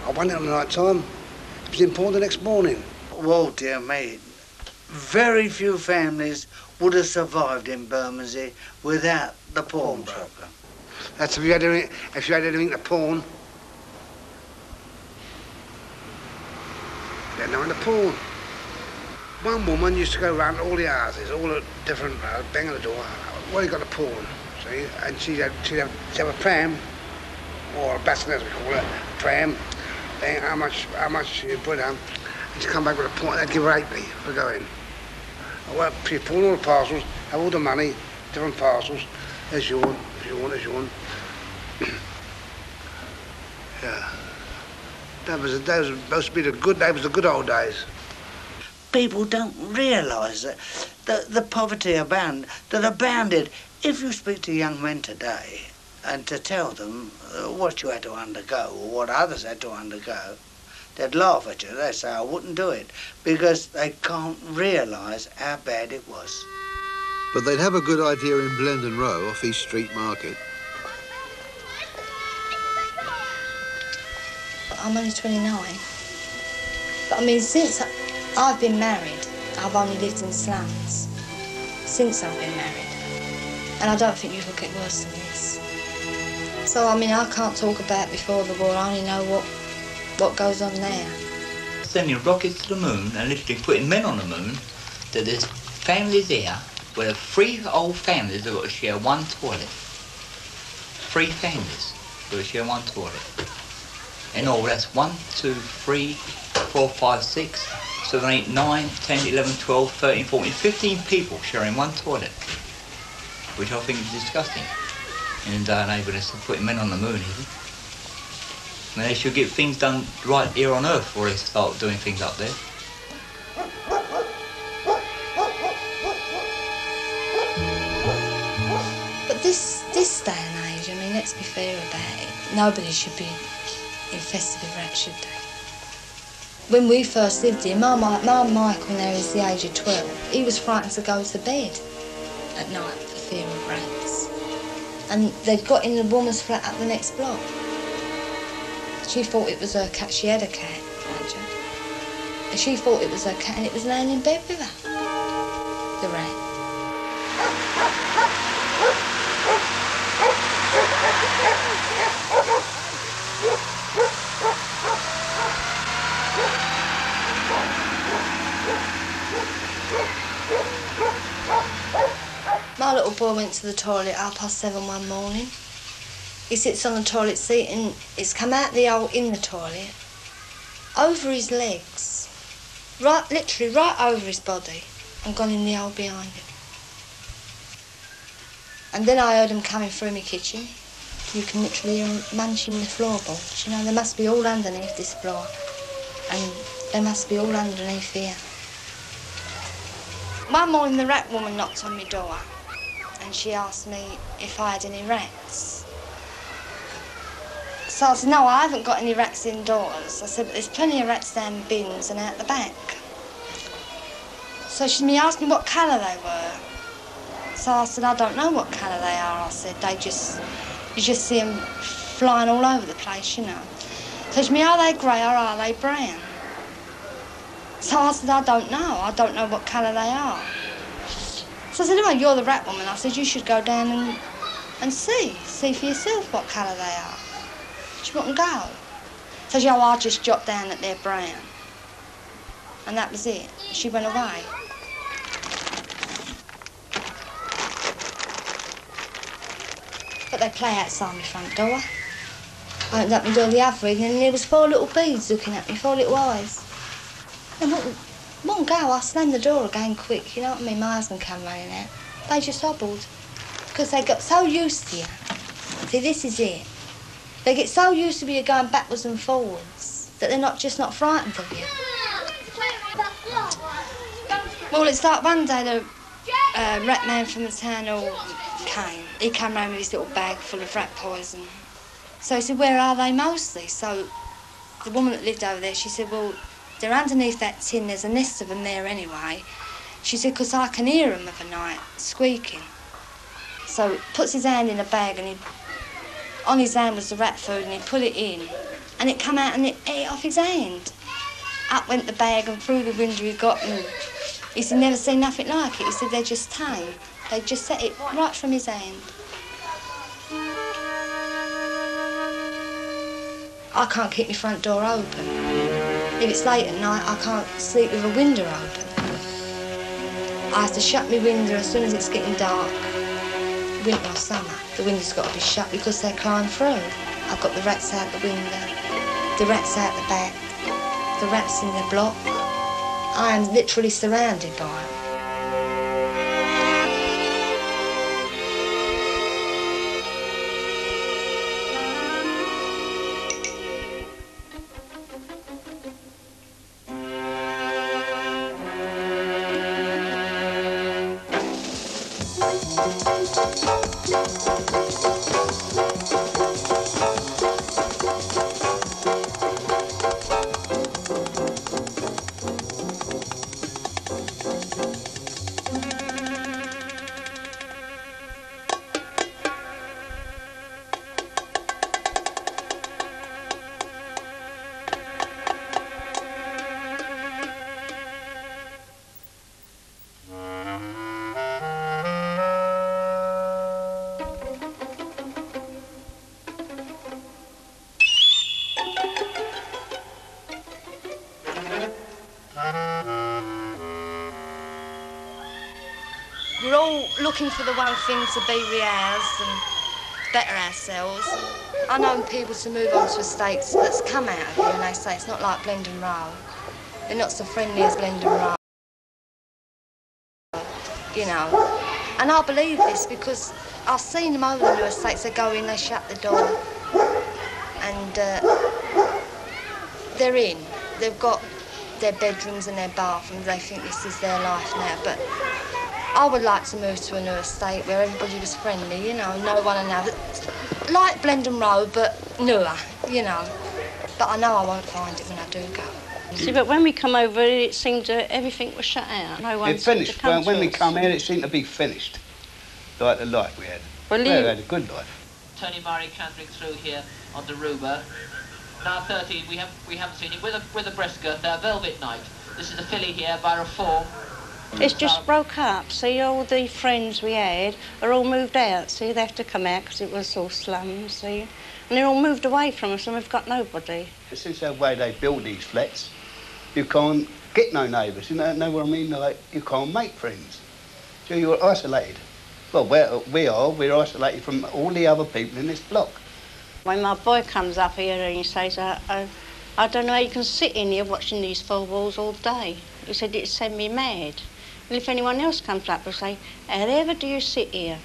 I went out at night time. It was in pawn the next morning. Well, dear me, very few families would have survived in Bermondsey without the pawnbroker. That's if you had anything to pawn. You had nothing to pawn. One woman used to go round all the houses, all the different bang on the door. What have you got to pawn? See, and she'd have a pram, or a bassinet as we call it, pram. Then how much you put down, and she'd come back with a pawn. They'd give her 8p for going. Well, you pawn all the parcels, have all the money, different parcels. There's your one, there's your one. Yeah. That was supposed to be the good old days. People don't realise that the poverty that abounded. If you speak to young men today and to tell them what you had to undergo or what others had to undergo, they'd laugh at you. They'd say, I wouldn't do it, because they can't realise how bad it was. But they'd have a good idea in Blendon Row off East Street Market. I'm only 29. But I mean, since I've been married, I've only lived in slums. Since I've been married. And I don't think you could get worse than this. So, I mean, I can't talk about before the war. I only know what goes on there. Sending rockets to the moon and literally putting men on the moon, that there's families here where 3 old families have got to share one toilet. 3 families got to share one toilet. In all, that's 1, 2, 3, 4, 5, 6, 7, 8, 9, 10, 11, 12, 13, 14, 15 people sharing one toilet, which I think is disgusting in a day and age when they're putting men on the moon, even. I mean, they should get things done right here on Earth before they start doing things up there. But this day and age, I mean, let's be fair about it. Nobody should be infested with rats, should they? When we first lived here, my Michael now is the age of 12. He was frightened to go to bed at night for fear of rats. And they'd got in the woman's flat up the next block. She thought it was her cat. She had a cat, mind you. And she thought it was her cat and it was laying in bed with her, the rat. My little boy went to the toilet at 7:30 one morning. He sits on the toilet seat and it's come out the hole in the toilet, over his legs, literally right over his body, and gone in the hole behind him. And then I heard him coming through my kitchen. You can literally hear him munching the floorboards. You know, they must be all underneath this floor, and they must be all underneath here. One morning the rat woman knocked on my door and she asked me if I had any rats. So I said, no, I haven't got any rats indoors. I said, but there's plenty of rats down bins and out the back. So she asked me what colour they were. So I said, I don't know what colour they are. I said, you just see them flying all over the place, you know. So she asked me, are they grey or are they brown? So I said, I don't know what colour they are. So I said, oh, you're the rat woman. I said, you should go down and see for yourself what colour they are. She wouldn't go. So she said, oh, I'll just jot down that they're brown. And that was it. She went away. But they play outside my front door. I opened up my door the other evening and there was 4 little beads looking at me, 4 little eyes. They wouldn't go. I slammed the door again quick, you know what I mean? My husband came running out. They just hobbled. Because they got so used to you. See, this is it. They get so used to you going backwards and forwards that they're not frightened of you. Well, it's like one day the rat man from the town hall came. He came round with his little bag full of rat poison. So he said, where are they mostly? So the woman that lived over there, she said, well, they're underneath that tin. There's a nest of them there anyway. She said, because I can hear them of a night, squeaking. So he puts his hand in a bag and on his hand was the rat food and he put it in and it come out and it ate off his hand. Up went the bag and through the window he got, and he said never seen nothing like it. He said they're just tame. They just set it right from his hand. I can't keep my front door open. If it's late at night, I can't sleep with a window open. I have to shut my window as soon as it's getting dark. Winter or summer, the window's got to be shut because they climb through. I've got the rats out the window, the rats out the back, the rats in the block. I am literally surrounded by them. We're all looking for the one thing to be rehoused and better ourselves. I know people to move on to estates that's come out of here and they say it's not like Blendon Row. They're not so friendly as Blendon Row, you know. And I believe this because I've seen them over the new estates. They go in, they shut the door and they're in. They've got their bedrooms and their bathrooms. They think this is their life now. But I would like to move to a new estate where everybody was friendly, you know, know one another. Like Blendon Row, but newer, you know. But I know I won't find it when I do go. See, but when we come over, it seemed that everything was shut out. No one It finished. When we come here, it seemed to be finished. Like the life we had. Well, we had a good life. Tony Murray cantering through here on the Ruber. Now 13, we haven't seen him with a breast gun. Velvet Night. This is the filly here by Reform. It's just broke up. See, all the friends we had are all moved out. See, they have to come out because it was all slums, see. And they're all moved away from us and we've got nobody. Since the way they build these flats, you can't get no neighbours, you know what I mean? Like, you can't make friends. So you're isolated. Well, we're isolated from all the other people in this block. When my boy comes up here and he says, I don't know how you can sit in here watching these four walls all day. He said it'd send me mad. And if anyone else comes up, they'll say, how ever do you sit here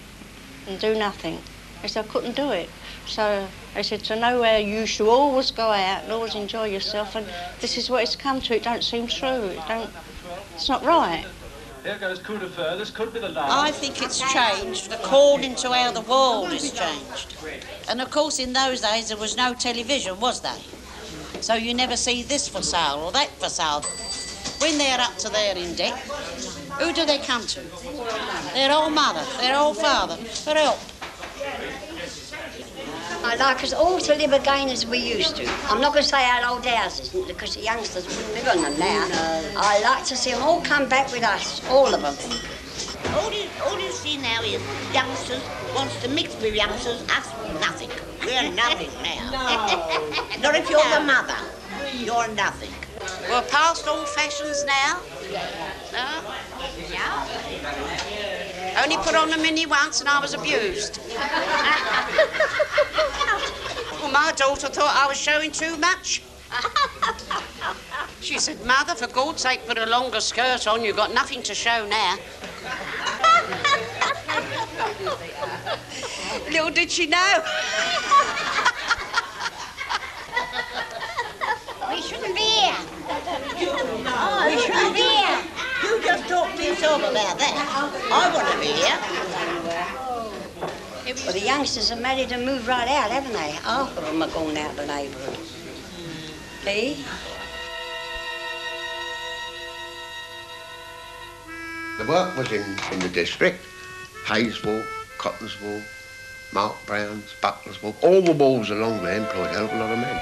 and do nothing? I said, I couldn't do it. So I said, to know where you should always go out and always enjoy yourself, and this is what it's come to. It don't seem true. It's not right. Here goes coup de feu. This could be the last. I think it's changed according to how the world has changed. And of course, in those days, there was no television, was there? So you never see this for sale or that for sale. When they're up to their in debt, who do they come to? Their old mother, their old father, for help. I'd like us all to live again as we used to. I'm not going to say our old houses, because the youngsters wouldn't live on them now. No. I like to see them all come back with us, all of them. All you see now is youngsters wants to mix with youngsters, us nothing. We're nothing now. No. Not if you're the mother. You're nothing. We're past all fashions now. No? Yeah. Only put on a mini once and I was abused. Well, my daughter thought I was showing too much. She said, Mother, for God's sake, put a longer skirt on. You've got nothing to show now. Little did she know. We shouldn't be here. We shouldn't be here. You just talk to yourself about that. I want to be here. Well, the youngsters are married and moved right out, haven't they? Half of them are going out the neighbourhood. See? The work was in the district. Hayeswall, Cottonswall, Mark Brown's, Buckler's Wall. All the walls along there employed a hell of a lot of men.